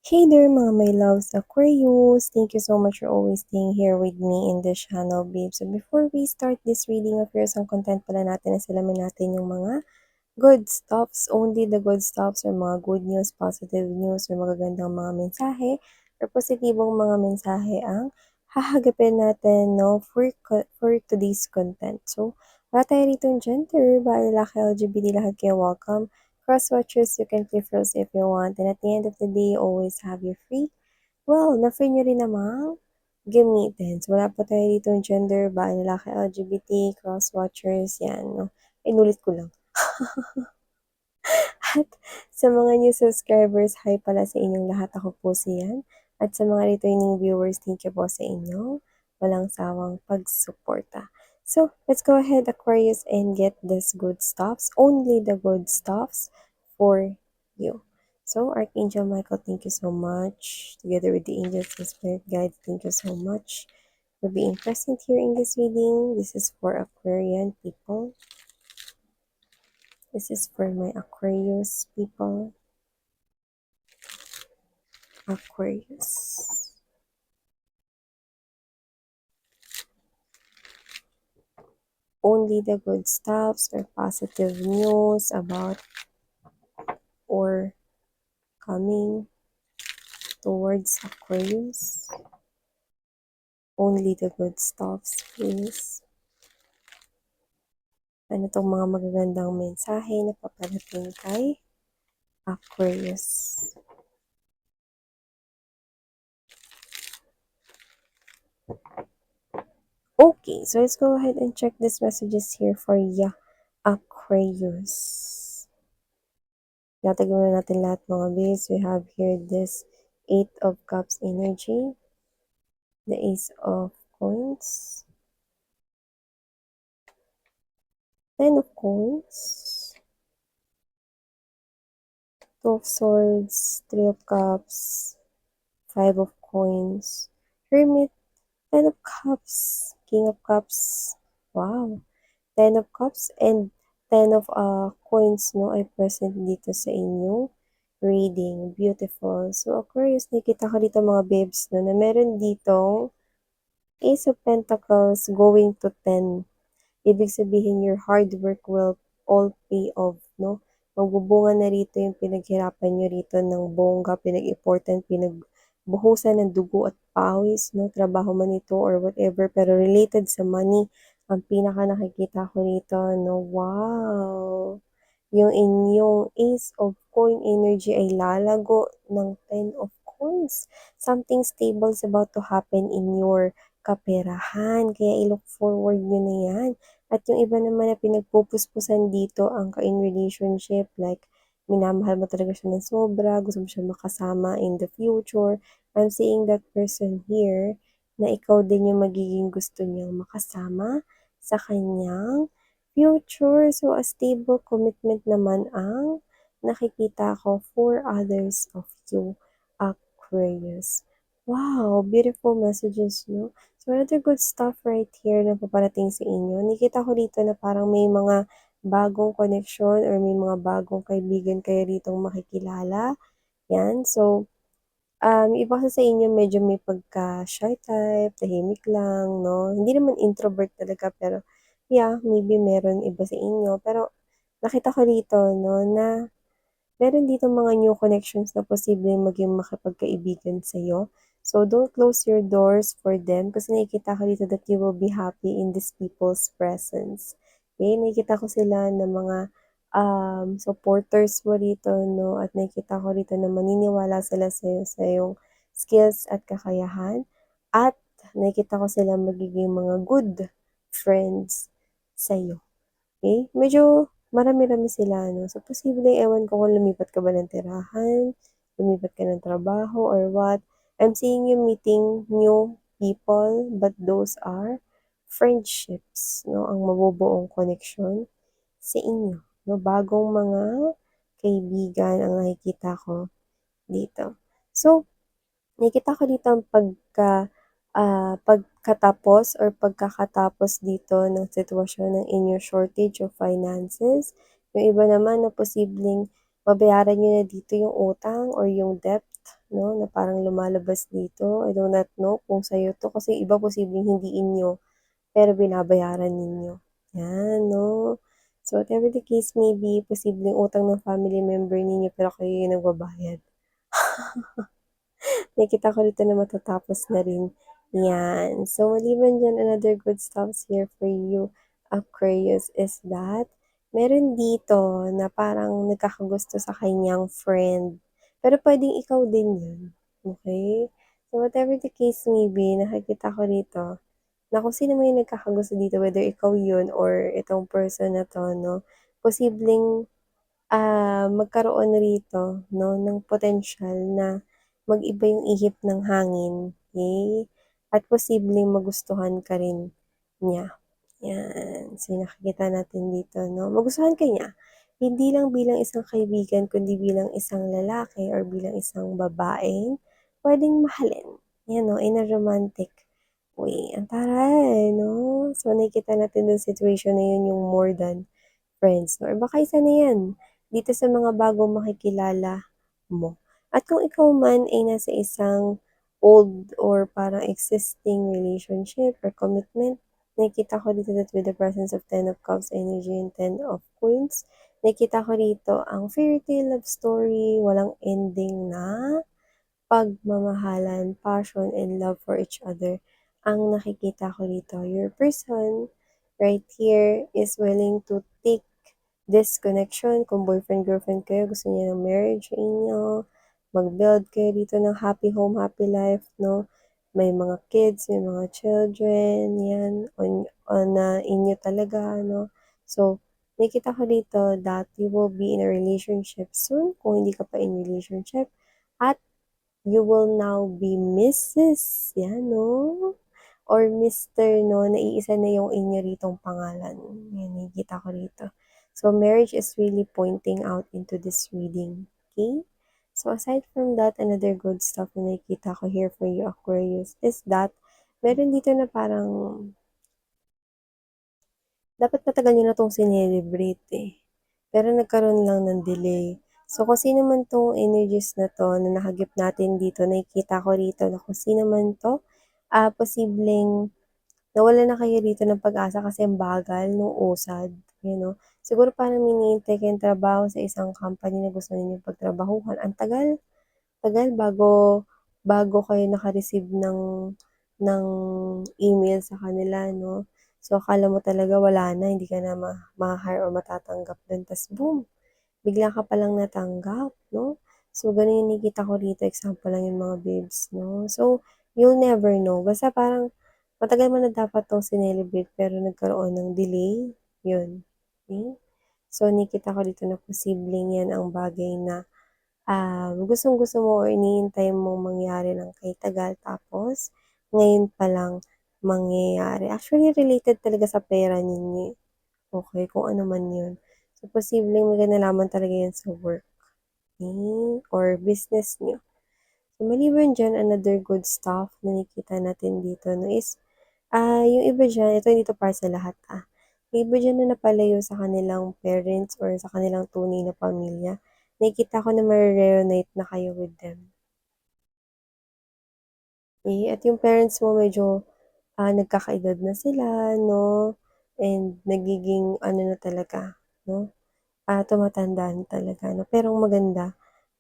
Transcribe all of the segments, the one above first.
Hey there mga my loves Aquarius! Thank you so much for always staying here with me in this channel, babe. So before we start this reading of yours, ang content pala natin na salamin natin yung mga good stuffs, only the good stuffs or mga good news, positive news, or magagandang mga mensahe or positibong mga mensahe ang hahagapin natin for today's content. So, wala tayo rito yung gender, ba lalaki, LGBT, lahat kayo welcome. Cross-watchers, you can play first if you want. And at the end of the day, you always have your free. Well, na-free nyo rin namang gamitin. So, wala po tayo dito yung gender, ba lalaki, LGBT, cross-watchers, yan. No? Inulit ko lang. At sa mga new subscribers, hi pala sa inyong lahat. Ako po si Yan. At sa mga returning viewers, thank you po sa inyo. Walang sawang pagsuporta. So, let's go ahead, Aquarius, and get this good stuffs. Only the good stuffs for you. So, Archangel Michael, thank you so much. Together with the angels and spirit guides, thank you so much for being present here in this reading. This is for Aquarian people. This is for my Aquarius people. Aquarius. Only the good stuffs or positive news about or coming towards Aquarius. Only the good stuffs, please. Ano tong mga magagandang mensahe na paparating kay Aquarius? Okay, so let's go ahead and check these messages here for Aquarius. Natagyan na natin lahat mga base. We have here this 8 of Cups energy, the Ace of Coins, 10 of Coins, 2 of Swords, 3 of Cups, 5 of Coins, Hermit, 10 of Cups, King of Cups, wow, 10 of Cups, and 10 of Coins, no, ay present dito sa inyo reading. Beautiful. So, Aquarius, nakita ko dito mga babes, no, na meron ditong Ace of Pentacles going to 10. Ibig sabihin, your hard work will all pay off, no? Magbubunga na rito yung pinaghirapan nyo rito ng bongga, pinag-important, pinagbuhusan ng dugo at pawis, no? Trabaho man ito or whatever, pero related sa money, ang pinaka nakikita ko rito, no? Wow! Yung inyong Ace of Coin energy ay lalago ng 10 of Coins. Something stable is about to happen in your kaperahan. Kaya i-look forward nyo na yan. At yung iba naman na pinagpupuspusan dito ang ka-in relationship, like minamahal mo talaga siya ng sobra, gusto mo siya makasama in the future. I'm seeing that person here na ikaw din yung magiging gusto niyang makasama sa kanyang future. So, a stable commitment naman ang nakikita ko for others of you, Aquarius. Wow, beautiful messages, no? So, another good stuff right here na paparating sa inyo. Nakita ko dito na parang may mga bagong connection or may mga bagong kaibigan kayo ditong makikilala. Yan. So, iba kasi sa inyo medyo may pagka-shy type, tahimik lang, no? Hindi naman introvert talaga, pero yeah, maybe meron iba sa inyo. Pero nakita ko dito, no, na meron dito mga new connections na posibleng maging makipagkaibigan sa'yo. So, don't close your doors for them kasi nakikita ko dito that you will be happy in these people's presence. Okay? Nakikita ko sila na mga supporters mo rito, no? At nakikita ko rito na maniniwala sila sa'yo sa iyong skills at kakayahan. At nakikita ko sila magiging mga good friends sa'yo. Okay? Medyo marami-rami sila, no? So, posible, ewan ko kung lumipat ka ba ng tirahan, lumipat ka ng trabaho, or what. I'm seeing you meeting new people, but those are friendships, no? Ang mabubuong connection sa inyo, no? Bagong mga kaibigan ang nakikita ko dito. So, nakikita ko dito ang pagkatapos or pagkakatapos dito ng sitwasyon ng in your shortage of finances. Yung iba naman na posibleng mabayaran niyo na dito yung utang or yung debt, 'no, na parang lumalabas dito. I do not know kung sa'yo 'to kasi iba posibleng hindi inyo, pero binabayaran ninyo, 'yan 'no. So, whatever the case may be, posibleng utang ng family member ninyo pero kayo yung nagbabayad. Nakita ko dito na matatapos na rin, 'yan. So, maliban diyan, another good stuffs here for you, Aquarius, is that meron dito na parang nagkakagusto sa kanyang friend, pero puwedeng ikaw din 'yun, okey? So, whatever the case may be, nakikita ko rito na kung sino man yung nagkakagusto dito, whether ikaw 'yun or itong person na 'to 'no, posibleng magkaroon rito 'no ng potensyal na mag-iba yung ihip ng hangin, okey? At posibleng magustuhan ka rin niya, 'yan. So, yung nakikita natin dito 'no, magustuhan ka niya, hindi lang bilang isang kaibigan kundi bilang isang lalaki or bilang isang babaeng puwedeng mahalin, 'yan 'no, in a romantic way. Ang taray 'no? So, nakikita natin dun situation na yun yung more than friends 'no, or baka isa na 'yan dito sa mga bagong makikilala mo. At kung ikaw man ay nasa isang old or parang existing relationship or commitment, nakikita ko dito that with the presence of Ten of Cups energy and Ten of Coins, nakikita ko rito ang fairy tale love story, walang ending na pagmamahalan, passion, and love for each other ang nakikita ko dito. Your person right here is willing to take this connection. Kung boyfriend-girlfriend kayo, gusto niya ng marriage sa inyo, mag-build kayo dito ng happy home, happy life, no? May mga kids, may mga children, yan, on inyo talaga, no? So, nakikita ko dito that you will be in a relationship soon, kung hindi ka pa in relationship, at you will now be Mrs. Yan 'no, or Mister 'no, naiisa na yung inyo ritong pangalan, yan nakikita ko rito. So, marriage is really pointing out into this reading, okay? So, aside from that, another good stuff na nakikita ko here for you, Aquarius, is that meron dito na parang dapat matagal niyo na 'tong sinelebrate, eh, pero nagkaroon lang ng delay. So, kung sino man 'tong energies na 'to na nakagip natin dito, nakikita ko rito na kung sino man 'to, posibleng nawalan na kayo rito ng pag-asa kasi ang bagal nung usad, you know. Siguro parang may hinihintay kayong trabaho sa isang company na gusto ninyong pagtrabahuhan, ang tagal. Tagal bago bago kayo naka-receive ng email sa kanila 'no. So, akala mo talaga wala na, hindi ka na maha-hire or matatanggap dun ta's boom, bigla ka palang natanggap 'no. So, ganun yung nakikita ko rito, example lang yung mga babes 'no. So, you'll never know, basta parang matagal mo na dapat 'tong sinelebrate pero nagkaroon ng delay, yun, okey. So, nakikita ko dito na posibleng yan ang bagay na gustong-gusto mo or hinihintay mong mangyari ng kay tagal tapos ngayon pa lang mangyayari. Actually, related talaga sa pera ninyo, eh, okey, kung ano man yun. So, posibleng may kinalaman talaga yan sa work, or business niyo. So, maliban diyan, another good stuff na nakikita natin dito 'no is, yung iba diyan, ito hindi 'to para sa lahat, yung iba diyan na napalayo sa kanilang parents or sa kanilang tunay na pamilya, nakikita ko na mare-reunite na kayo with them. At yung parents mo medyo, nagkakaedad na sila 'no, and nagiging ano na talaga 'no, tumatanda na talaga 'no. Pero ang maganda,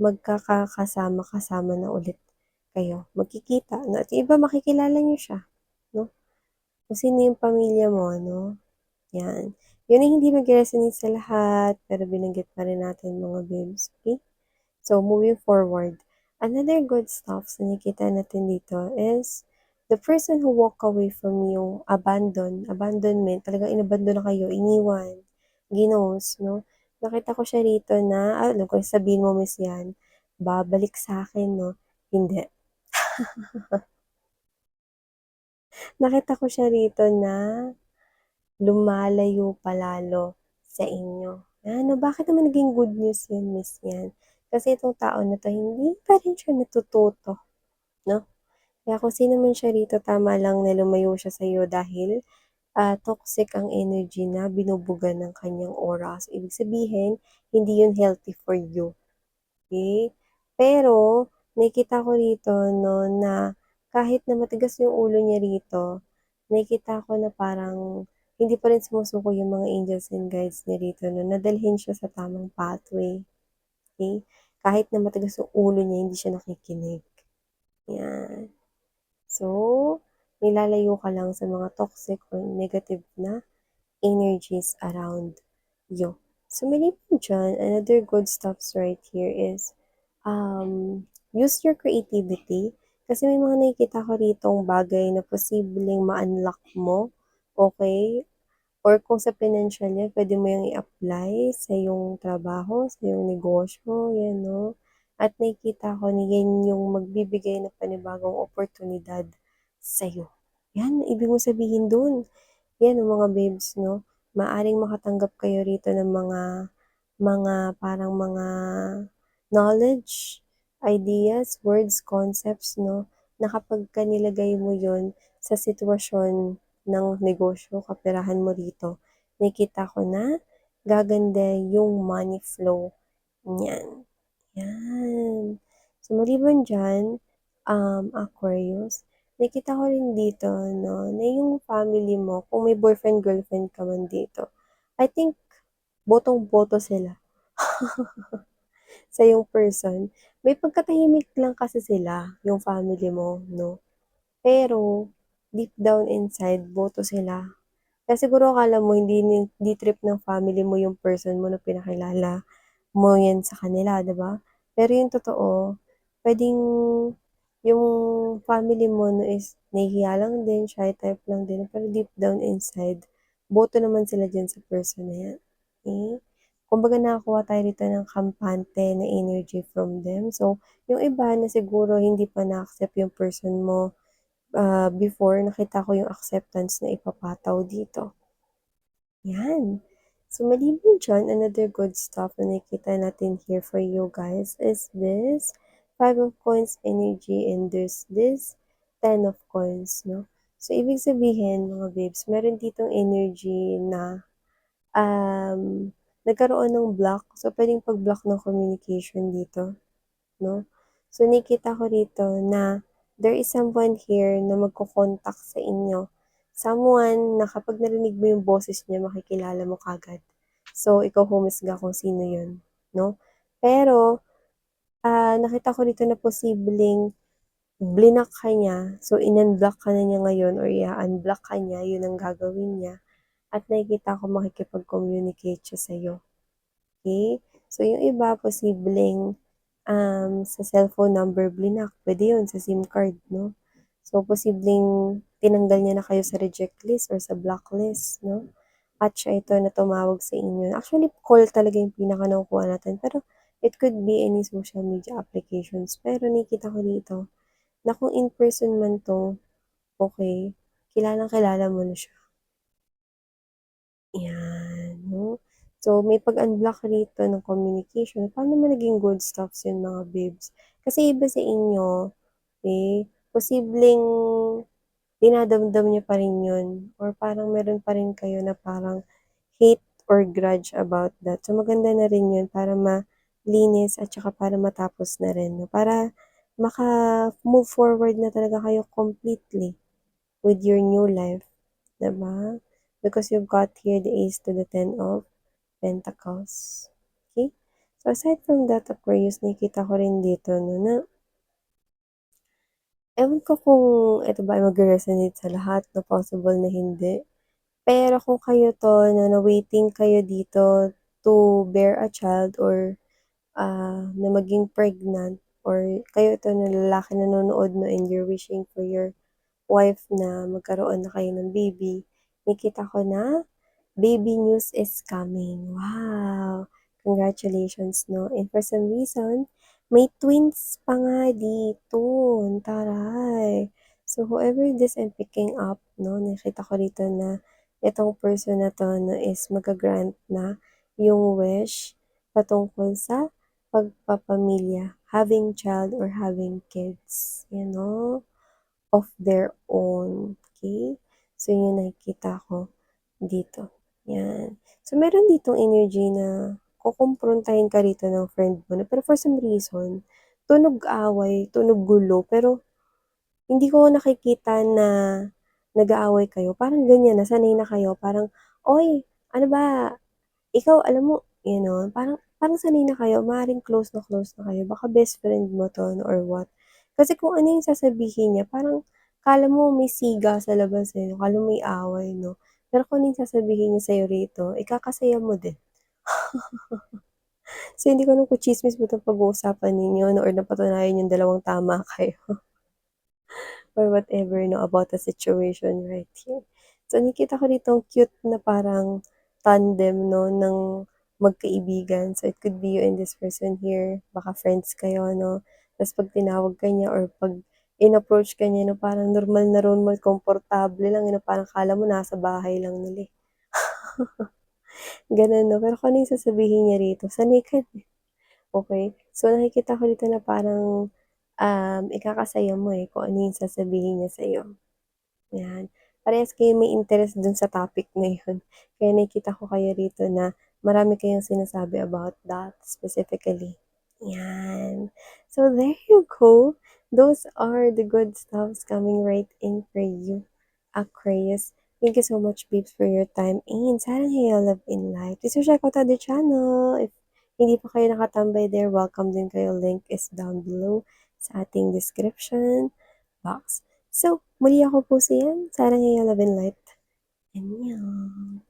magkakasama-kasama na ulit kayo, magkikita 'no, at yung iba makikilala niyo siya 'no, kung sino yung pamilya mo 'no, 'yan. Yun ay hindi mag-resonate sa lahat, pero binanggit pa rin natin mga babes, okey? So, moving forward, another good stuff na nakikita natin dito is the person who walk away from yung abandonment, talagang inabandon na kayo, iniwan, ginost, 'no? Nakita ko siya rito na, alam ko sabihin mo miss yan, babalik sa'kin 'no, hindi. Nakita ko siya rito na lumalayo pa lalo sa inyo. Ano, bakit naman naging good news yan miss yan? Kasi itong tao na 'to hindi pa rin siya natututo, 'no? Kaya kung sino man siya rito, tama lang na lumayo siya sa'yo dahil, toxic ang energy na binubuga ng kanyang aura. So, ibig sabihin, hindi yun healthy for you. okey? Pero nakikita ko rito 'no, na kahit na matigas yung ulo niya rito, nakikita ko na parang hindi pa rin sumusuko yung mga angels and guides niya rito 'no, na dalhin siya sa tamang pathway, okey? Kahit na matigas yung ulo niya, hindi siya nakikinig, 'yan. So, nilalayo ka lang sa mga toxic or negative na energies around you. So, maliban diyan, another good stuffs right here is, use your creativity. Kasi may mga nakikita ko ritong bagay na posibleng ma-unlock mo, okay? Or kung sa financial yan, pwede mo yung i-apply sa iyong trabaho, sa iyong negosyo, yan 'no. At nakikita ko na yan yung magbibigay ng panibagong oportunidad sa'yo. Yan, ibig mong sabihin dun, yan ang mga babes 'no, maaaring makatanggap kayo rito ng mga parang mga knowledge, ideas, words, concepts 'no, na kapagka nilagay mo yun sa sitwasyon ng negosyo, kaperahan mo rito, nakikita ko na gaganda yung money flow niyan, 'yan. So, maliban diyan, Aquarius, nakita ko rin dito 'no, na yung family mo kung may boyfriend, girlfriend ka man dito, I think botong-boto sila sa yung person. May pagkatahimik lang kasi sila, yung family mo 'no, pero deep down inside boto sila. Kaya siguro akala mo hindi trip ng family mo yung person mo na pinakilala mo yan sa kanila, 'di ba? Pero yung totoo, puwedeng yung family mo 'no is nahihiya lang din, shy type lang din, pero deep down inside, boto naman sila diyan sa person na yan, okey? Kumbaga nakakuha tayo rito ng kampante na energy from them. So, yung iba na siguro hindi pa na-accept yung person mo, before nakita ko yung acceptance na ipapataw dito. Yan. So, maliban diyan, another good stuff na nakikita natin here for you guys is this Five of Coins energy and there's this Ten of Coins, no? So, ibig sabihin, mga babes, meron ditong energy na nagkaroon ng block. So, pwedeng pag-block ng communication dito, no? So, nakikita ko rito na there is someone here na magko-contact sa inyo. Someone na kapag narinig mo yung boses niya, makikilala mo kagad. So, ikaw humusga kung sino yun, no? Pero, nakita ko dito na posibleng blinak ka niya. So, in-unblock ka na niya ngayon or i-unblock ka niya, yun ang gagawin niya. At nakikita ko makikipag-communicate siya sa'yo. Okay? So, yung iba, posibleng sa cellphone number blinak, pwede yun sa SIM card, no? So, posibleng tinanggal niya na kayo sa reject list or sa blacklist, no? At siya ito na tumawag sa inyo. Actually, call talaga yung pinaka nakukuha natin. Pero, it could be any social media applications. Pero, nakikita ko dito na kung in person man to, okay, kilalang-kilala mo na siya. Yan, 'no. So, may pag-unblock rito ng communication. Paano naman naging good stuffs yun mga babes? Kasi iba sa inyo, eh, posibleng dinadamdam niyo pa rin yun or parang meron pa rin kayo na parang hate or grudge about that. So, maganda na rin yun para malinis at saka para matapos na rin 'no, para maka-move forward na talaga kayo completely with your new life, 'di ba? Because you've got here the Ace to the Ten of Pentacles. Okay? So, aside from that, Aquarius, nakikita ko rin dito, no, na ewan ko kung ito ba ay magre-resonate sa lahat, no, possible na hindi. Pero kung kayo to, no, na waiting kayo dito to bear a child or na maging pregnant or kayo to na lalaki na nanonood, no, and you're wishing for your wife na magkaroon na kayo ng baby, nakita ko na baby news is coming. Wow! Congratulations, no? And for some reason, may twins pa nga dito. Taray! So, whoever this I'm picking up, no? Nakita ko dito na itong person na to no, is magagrant na yung wish patungkol sa pagpapamilya, having child or having kids, you know, of their own. Okay? So, yun yung nakikita ko dito. Yan. So, meron ditong energy na kukumprontahin ka rito ng friend mo na pero for some reason, tunog away, tunog gulo, pero hindi ko nakikita na nag-aaway kayo, parang ganyan na sanay na kayo parang, "Uy, ano ba, ikaw alam mo," gano'n. Parang parang sanay na kayo, maaaring close na kayo, baka best friend mo 'to or what. Kasi kung ano yung sasabihin niya parang akala mo may siga sa labas, eh, akala mo may away 'no. Pero kung ano yung sasabihin niya sa'yo rito, ikakasaya mo din. So, hindi ko alam kung tsismis ba 'tong pag-uusapan ninyo 'no or napatunayan niyong dalawang tama kayo. Or whatever 'no, about the situation right here. So, nakikita ko dito ang cute na parang tandem 'no, ng magkaibigan. So, it could be you and this person here, baka friends kayo 'no. Ta's 'pag tinawag ka niya or 'pag in-approach ka niya 'no, parang normal na normal, komportable lang, eh, 'no, parang akala mo nasa bahay lang nila, eh, gano'n 'no. Pero kung ano yung sasabihin niya rito, sanay ka na, okey. So, nakikita ko dito na parang, ikakasaya mo, eh, kung ano yung sasabihin niya sa'yo. 'Yan, parehas kayong may interest dun sa topic na yun. Kaya nakikita ko kayo rito na marami kayong sinasabi about that specifically, 'yan. So there you go, those are the good stuffs coming right in for you, Aquarius. Thank you so much babes for your time and sana you love in life. Please check out other channel. If hindi pa kayo nakatambay there, welcome din kayo. Link is down below sa ating description box. So, muli ako po si Yan. Sarang Love and Light. Annyeong.